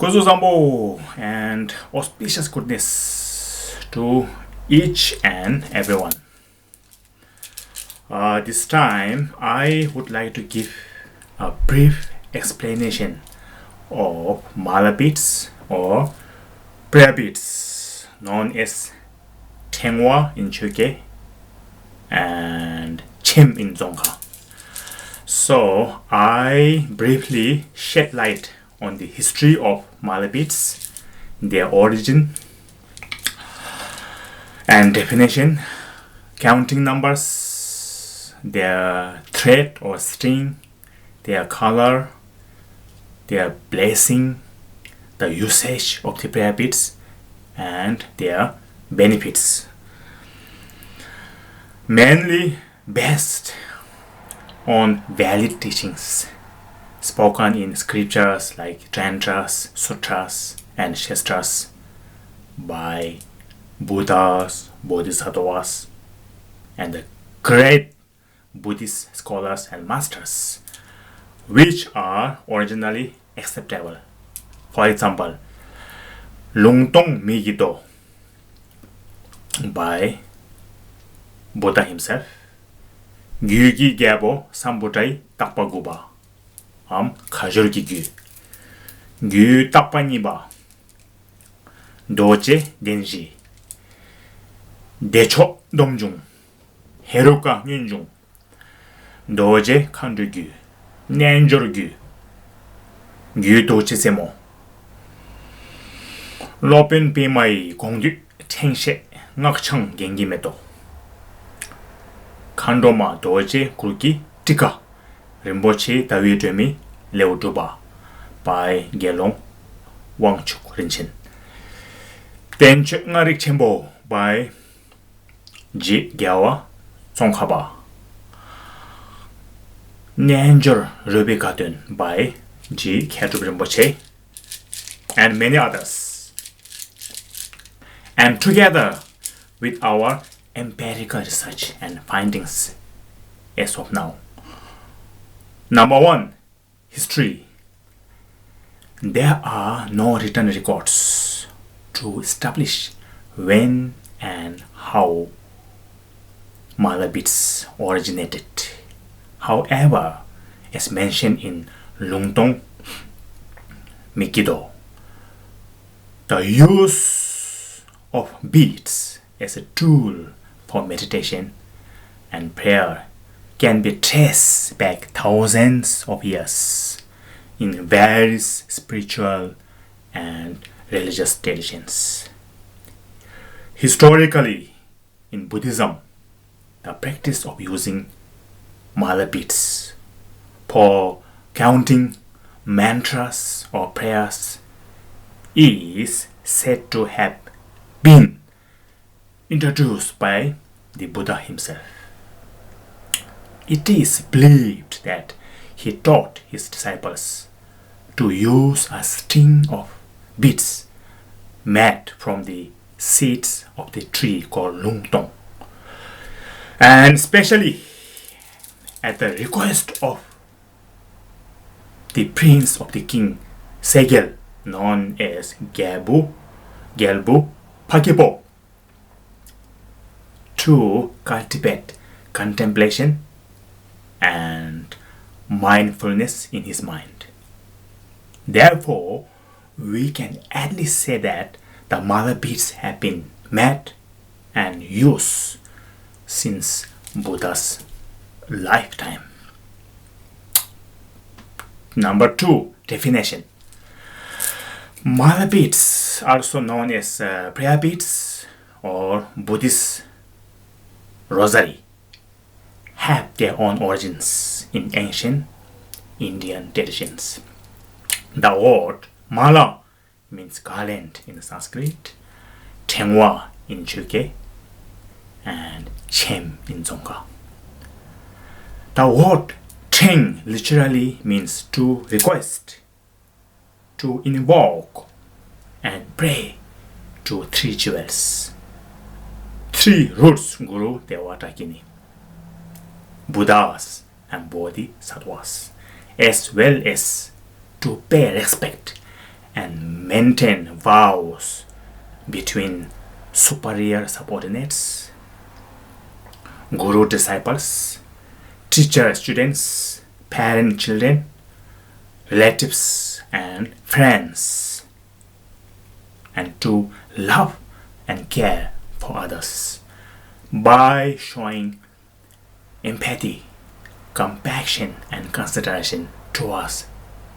Kuzusambo and auspicious goodness to each and everyone. This time I would like to give a brief explanation of mala beads or prayer beads known as Tengwa in Chuke and Chem in Dzongkha. So I briefly shed light on the history of mala beads, their origin and definition, counting numbers, their thread or string, their color, their blessing, the usage of the prayer beads, and their benefits. Mainly based on valid teachings spoken in scriptures like Tantras, Sutras and Shastras by Buddhas, Bodhisattvas, and the great Buddhist scholars and masters, which are originally acceptable. For example, Lungtong Migido by Buddha himself, Gyugi Gyabo Sambutai Takpaguba, Khajurgi Gyu, Gyu Takpaniba, Doche Denji, Decho Domjung, Heruka Nyunjung, Doje Kandugyu, Nanjorgyu, Gyu Doche Semo, Lopin Pimai Gongdu Tengshe Ngakchang Gengimeto, Kandoma Doje Kulki Tika, Rinpoche Dawi Leuduba by Kharchen Wangchuk R. Tenchek Ngarik Chembo by Ji Gyawa Tsongkhaba, Nyanjor Ruby Garden by Ji Khyatrup Rinpoche, and many others. And together with our empirical research and findings as of now. Number 1. History. There are no written records to establish when and how mala beads originated. However, as mentioned in Lungtong Mikido, the use of beads as a tool for meditation and prayer can be traced back thousands of years in various spiritual and religious traditions. Historically, in Buddhism, the practice of using mala beads for counting mantras or prayers is said to have been introduced by the Buddha himself. It is believed that he taught his disciples to use a string of beads made from the seeds of the tree called Lungtong, and especially at the request of the prince of the king Segel, known as Gelbu Pakibo, to cultivate contemplation and mindfulness in his mind. Therefore, we can at least say that the mala beads have been made and used since Buddha's lifetime. Number 2. Definition. Mala beads, also known as prayer beads or Buddhist rosary, have their own origins in ancient Indian traditions. The word mala means garland in Sanskrit, Tengwa in Chuke, and Chem in Dzongkha. The word Teng literally means to request, to invoke, and pray to 3 jewels, 3 roots Guru Devatakini, Buddhas and Bodhisattvas, as well as to pay respect and maintain vows between superior subordinates, guru disciples, teacher students, parent children, relatives and friends, and to love and care for others by showing empathy, compassion and consideration towards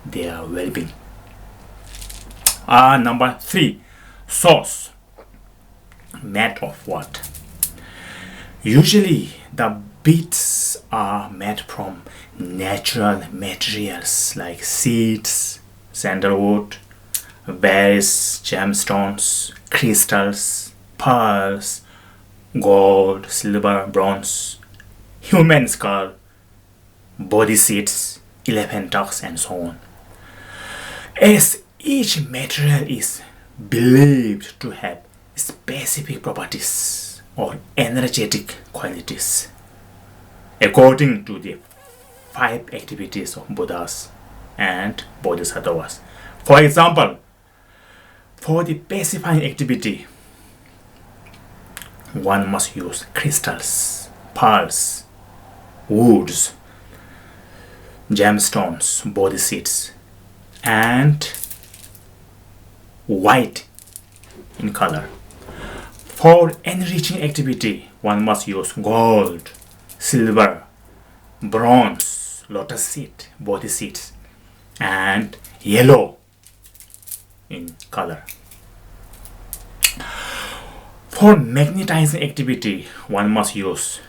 their well-being. Number 3, source. Made of what? Usually the beads are made from natural materials like seeds, sandalwood, various gemstones, crystals, pearls, gold, silver, bronze, human skull, body seeds, elephant tusks, and so on. As each material is believed to have specific properties or energetic qualities according to the 5 activities of Buddhas and Bodhisattvas. For example, for the pacifying activity, one must use crystals, pearls, woods, gemstones, body seeds, and white in color. For enriching activity, one must use gold, silver, bronze, lotus seed, body seeds, and yellow in color. For magnetizing activity, one must use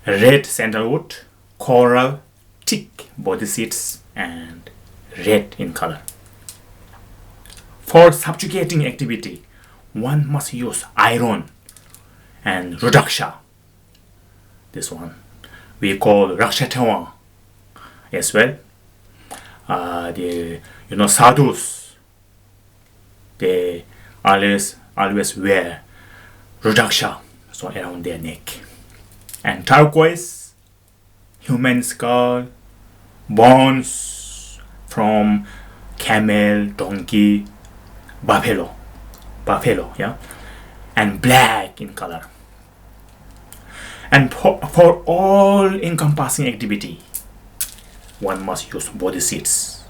red sandalwood, coral, thick body seeds, and red in color. For subjugating activity, one must use iron and rudraksha. This one we call rakshatawa as well. The sadhus, they always wear rudraksha so around their neck. And turquoise, human skull, bones from camel, donkey, buffalo, yeah, and black in color. And for all encompassing activity, one must use body seeds.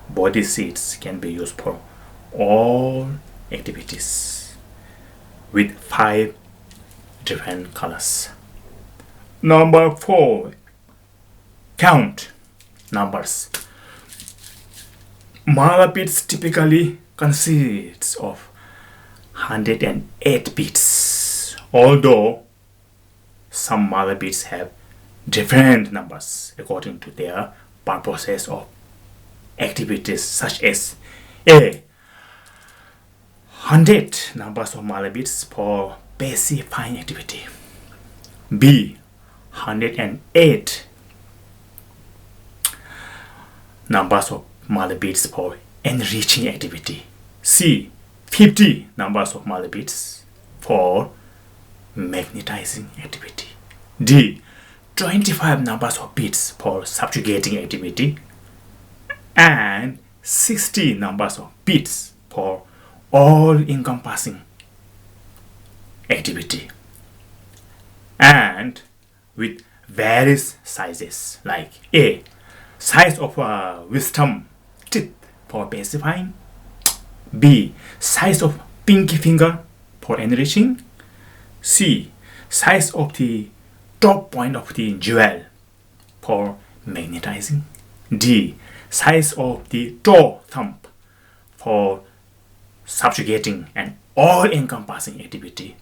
Body seeds can be used for all activities with 5 different colors. Number 4, count numbers. Mala beads typically consists of 108 beads, although some mala beads have different numbers according to their purposes of activities, such as A, 100 numbers of mala beads for pacifying activity, B, 108 numbers of mala beads for enriching activity, C, 50 numbers of mala beads for magnetizing activity, D, 25 numbers of beads for subjugating activity, and 60 numbers of beads for all-encompassing activity, and with various sizes like A, size of wisdom teeth for pacifying, B, size of pinky finger for enriching, C, size of the top point of the jewel for magnetizing, D, size of the toe thumb for subjugating and all-encompassing activity.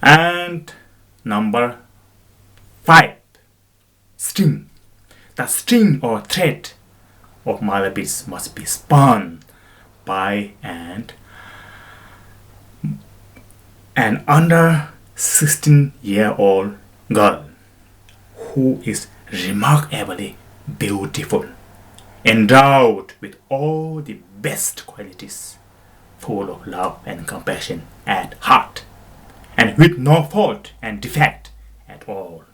And number 5, string. The string or thread of mala beads must be spun by an under 16-year-old girl who is remarkably beautiful, endowed with all the best qualities, full of love and compassion at heart, and with no fault and defect at all.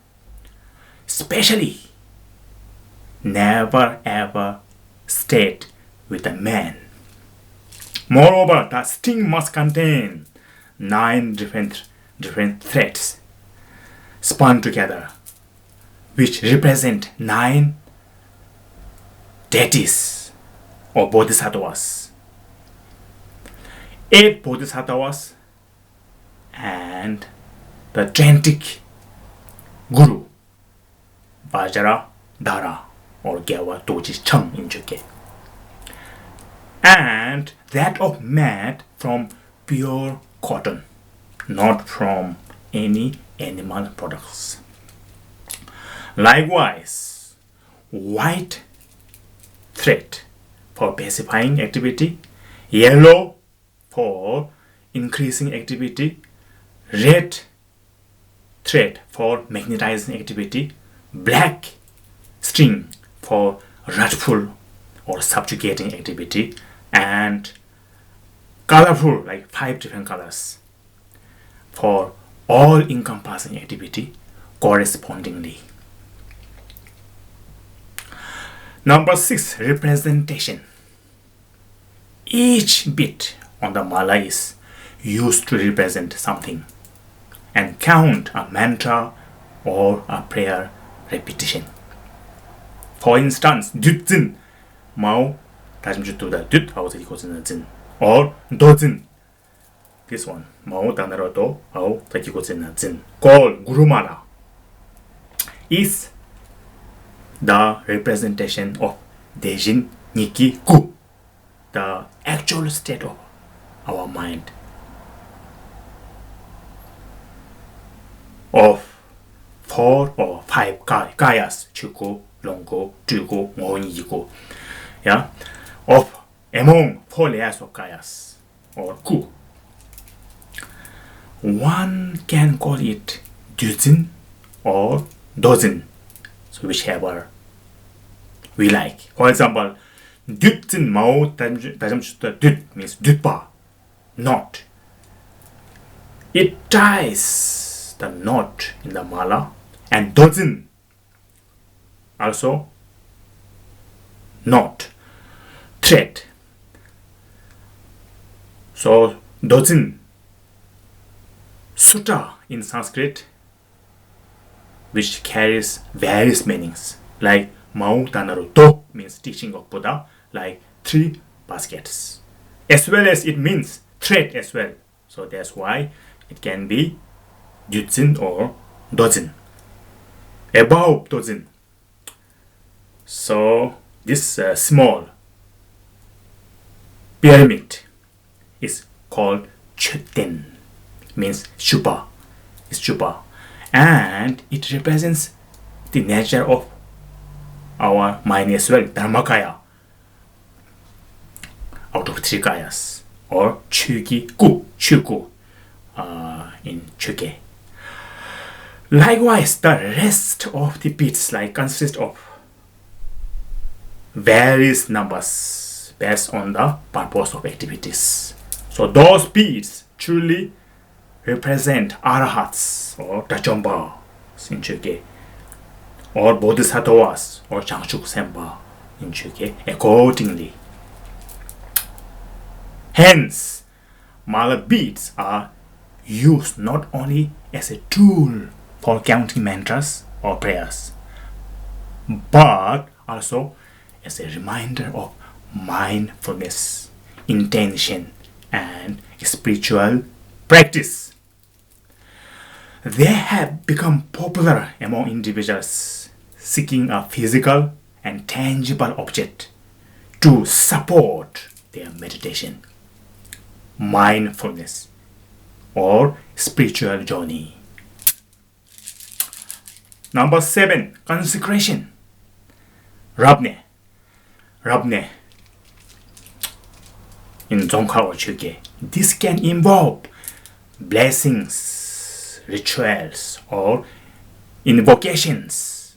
Especially, never ever state with a man. Moreover, the sting must contain 9 different threads spun together, which represent 9 deities or Bodhisattvas. 8 Bodhisattvas and the 20th Guru, Vajra, Dara, or Gyawa Doji Chang in Juke. And that of mat from pure cotton, not from any animal products. Likewise, white thread for pacifying activity, yellow for increasing activity, red thread for magnetizing activity, black string for wrathful or subjugating activity, and colorful, like 5 different colors, for all encompassing activity correspondingly. Number 6, representation. Each bit on the mala is used to represent something and count a mantra or a prayer repetition. For instance, Dützin, Mao, Tajmjuttuda Dut, how equals in the Zin, or Dozin. This one, Mao Danaroto, how equals in the Zin, called Gurumara, is the representation of Dejin Nikki Ku, the actual state of our mind, of 4 or 5 kayas, Chuko, Longo, Tugo, Ngonyigo, yeah, of among 4 layers of kayas, or Ku. One can call it Duzin or Dozin, so whichever we like. For example, Dützin Mao Tajamchutta Dut means Dutpa, knot. It ties the knot in the mala, and Dozin also knot, thread. So Dozin, sutta in Sanskrit, which carries various meanings, like Mao Tanaru Do means teaching of Buddha, like 3 baskets, as well as it means thread as well. So that's why it can be Dützin or Dozin, above Dozin. So this small pyramid is called Chutten, means Shupa, is Shupa, and it represents the nature of our mind as well, Dharmakaya, out of 3 kayas, or Chugi Ku, Chuku in Chuke. Likewise, the rest of the bits consist of various numbers based on the purpose of activities. So those beads truly represent arahats or dachomba in Chuke, or bodhisattvas or changchuk semba in Chuke accordingly. Hence, mala beads are used not only as a tool for counting mantras or prayers, but also as a reminder of mindfulness, intention, and spiritual practice. They have become popular among individuals seeking a physical and tangible object to support their meditation, mindfulness, or spiritual journey. Number 7, consecration. Rabne in Dzongkha or Chuge. This can involve blessings, rituals, or invocations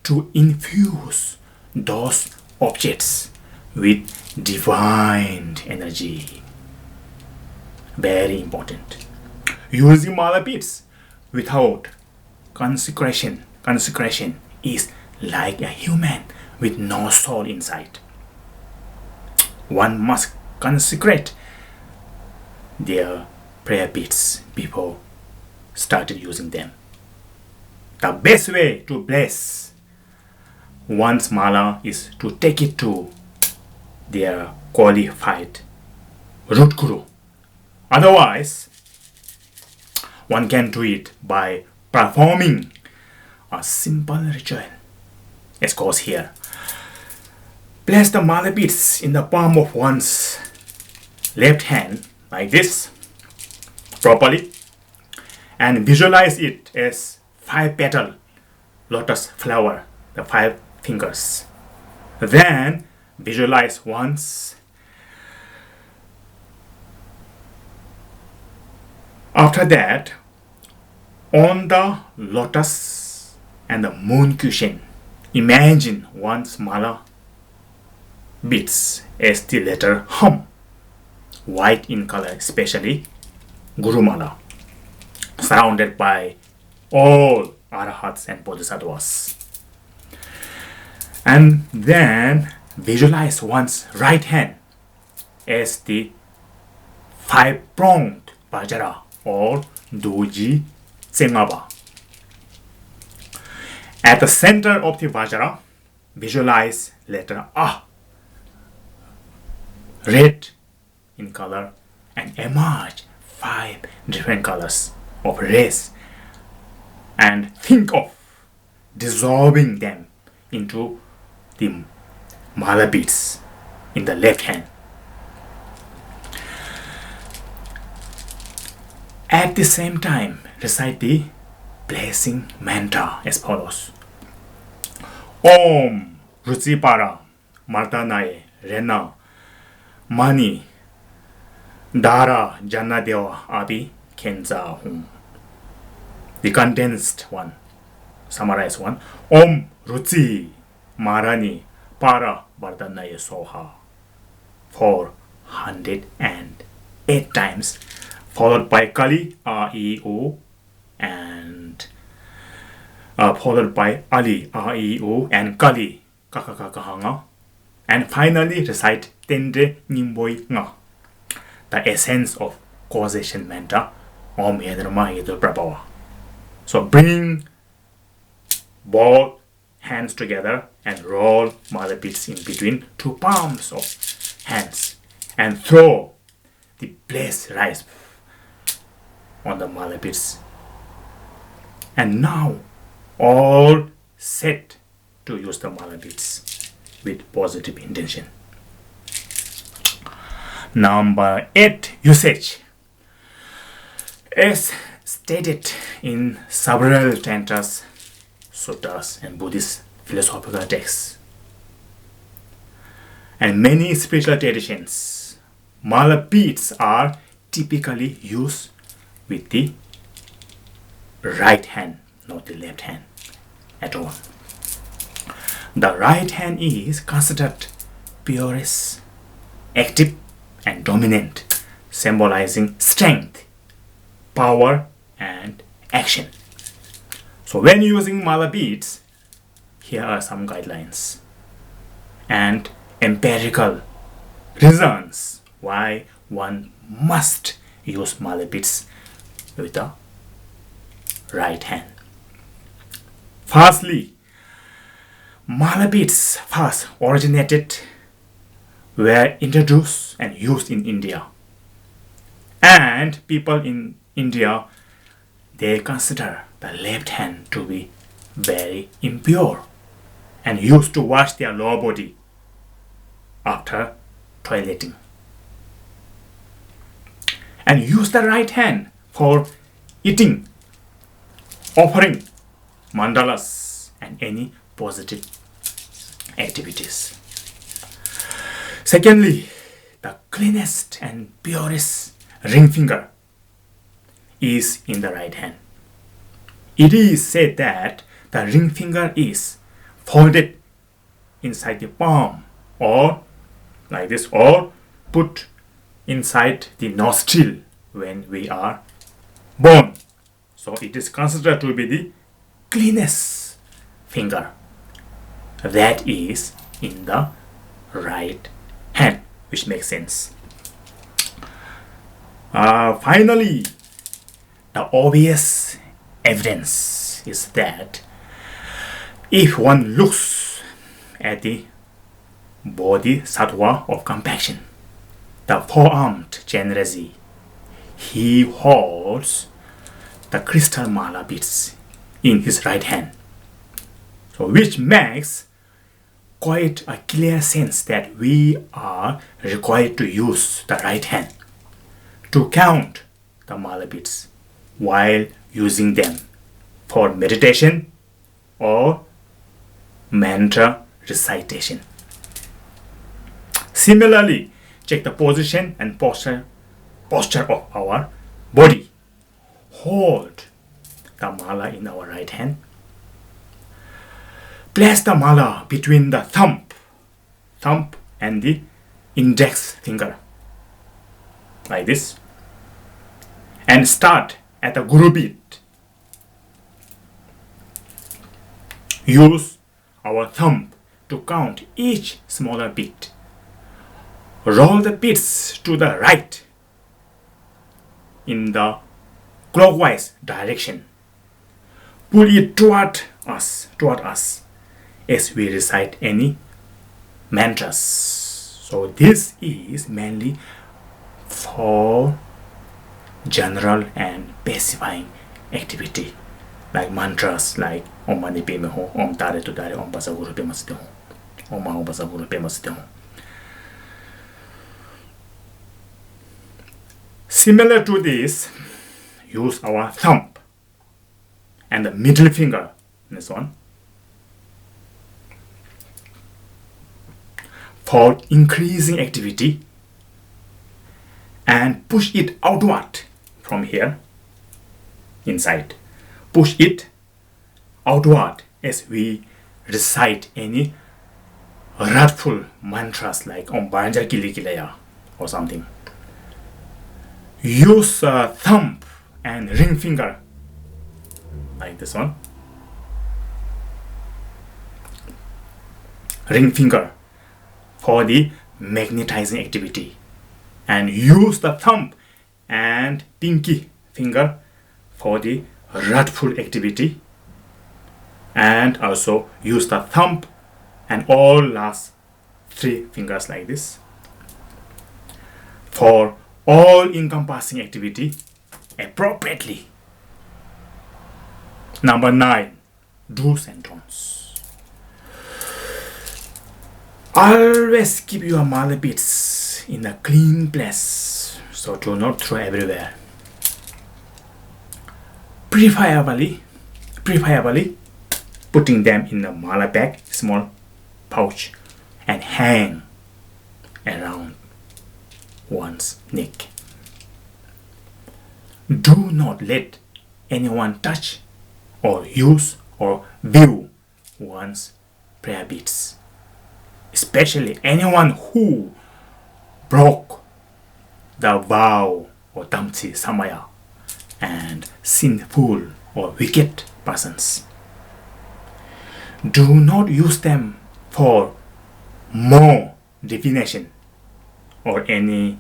to infuse those objects with divine energy. Very important. Using mala beads without consecration is like a human with no soul inside. one must consecrate their prayer beads before started using them. The best way to bless one's mala is to take it to their qualified root guru. Otherwise, one can do it by performing a simple ritual. As goes here. Place the mala beads in the palm of one's left hand like this properly and visualize it as 5-petal lotus flower, the 5 fingers. Then visualize once. After that, on the lotus and the moon cushion, imagine one's mala beads as the letter Hum, white in color, especially Guru Mala, surrounded by all Arahats and Bodhisattvas. And then visualize one's right hand as the 5-pronged Vajra or Doji Tsengaba. At the center of the Vajra, visualize letter A, red in color, and emerge 5 different colors of rays, and think of dissolving them into the mala beads in the left hand. At the same time, recite the blessing mantra as follows. Om Ruchipara Mardanaye Rena Mani Dara Janadeva Abi Kenza Hum. The condensed one, summarized one. Om Ruchi Marani Para Vardanaye Soha 408 times, followed by Kali A-E-O and followed by Ali A-E-O and Kali Kakakakahanga, and finally recite Tende Nimboi Nga, the essence of causation mantra Om Yedrma Yedur Prabhava. So bring both hands together and roll mala beads in between 2 palms of hands and throw the blessed rice on the mala beads. And now all set to use the mala beads with positive intention. Number 8, usage. As stated in several Tantras, Sutras and Buddhist philosophical texts and many spiritual traditions, mala beads are typically used with the right hand, not the left hand at all. The right hand is considered purest, active and dominant, symbolizing strength, power and action. So when using mala beads, here are some guidelines and empirical reasons why one must use mala beads with the right hand. Firstly, mala beads first were introduced and used in India, and people in India, they consider the left hand to be very impure and used to wash their lower body after toileting, and use the right hand for eating, offering mandalas and any positive activities. Secondly, the cleanest and purest ring finger is in the right hand. It is said that the ring finger is folded inside the palm or like this, or put inside the nostril when we are born. So it is considered to be the cleanest finger that is in the right hand. which makes sense. Finally, the obvious evidence is that if one looks at the Bodhisattva of compassion, the four-armed generasi, he holds the crystal mala beads in his right hand. So which makes quite a clear sense that we are required to use the right hand to count the mala beads while using them for meditation or mantra recitation. Similarly, check the position and posture of our body. Hold the mala in our right hand. Place the mala between the thumb and the index finger, like this, and start at the guru bead. Use our thumb to count each smaller bead. Roll the beads to the right in the clockwise direction. Pull it toward us as we recite any mantras. So this is mainly for general and pacifying activity, like mantras like Om Mani Padme Hum, Om Tare Tu Tare, Om Basa Guru Pema Siddhi Hum, Om Maham Basa Guru Pema Siddhi Hum. Similar to this, use our thumb and the middle finger, this one, for increasing activity, and push it outward from here, inside. Push it outward as we recite any wrathful mantras like Om Banjar Kili Kilaya or something. Use thumb and ring finger, like this one. Ring finger for the magnetizing activity, and use the thumb and pinky finger for the wrathful activity, and also use the thumb and all last three fingers like this for all-encompassing activity appropriately. Number 9, do's and don'ts. Always keep your mala beads in a clean place, so do not throw everywhere. Preferably putting them in a mala bag, small pouch, and hang around one's neck. Do not let anyone touch or use or view one's prayer beads, especially anyone who broke the vow or tamsi samaya and sinful or wicked persons. Do not use them for more divination or any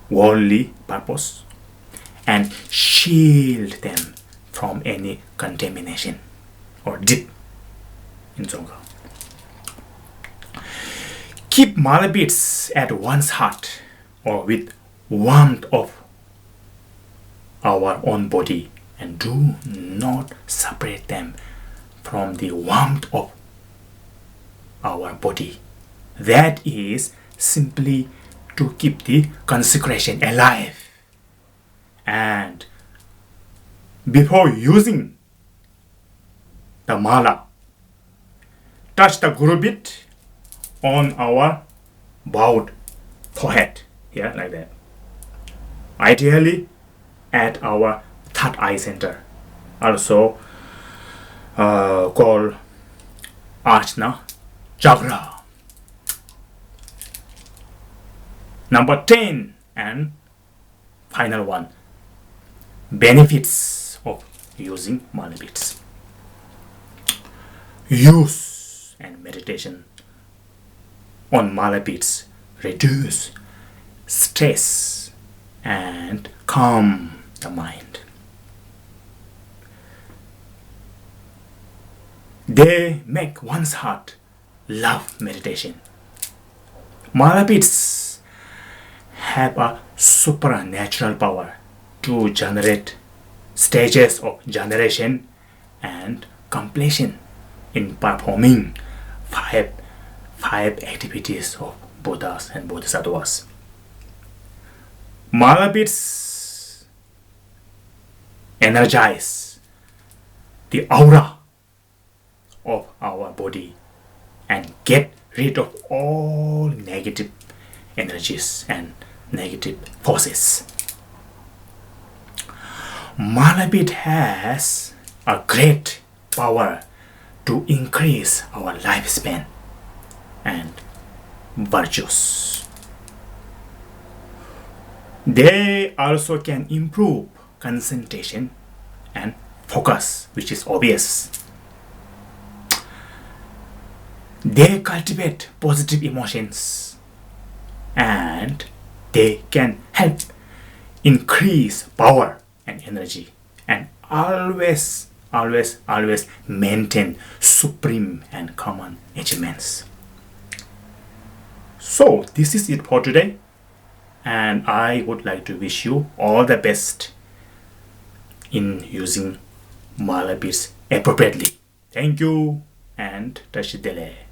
worldly purpose, and shield them from any contamination or dip in Sangha. Keep mala beads at one's heart or with warmth of our own body, and do not separate them from the warmth of our body. That is simply to keep the consecration alive. And before using the mala, touch the guru bead on our bowed forehead, here like that. Ideally at our third eye center, also called Ajna Chakra. Number 10 and final one, benefits of using mala beads. Use and meditation on mala beads reduce stress and calm the mind. They make one's heart love meditation. Mala beads have a supernatural power to generate stages of generation and completion in performing five activities of Buddhas and Bodhisattvas. Mala beads energize the aura of our body and get rid of all negative energies and negative forces. Mala bead has a great power to increase our lifespan and virtues. They also can improve concentration and focus, which is obvious. They cultivate positive emotions and they can help increase power and energy and always maintain supreme and common achievements. So this is it for today, and I would like to wish you all the best in using Mala beads appropriately. Thank you and Tashidele.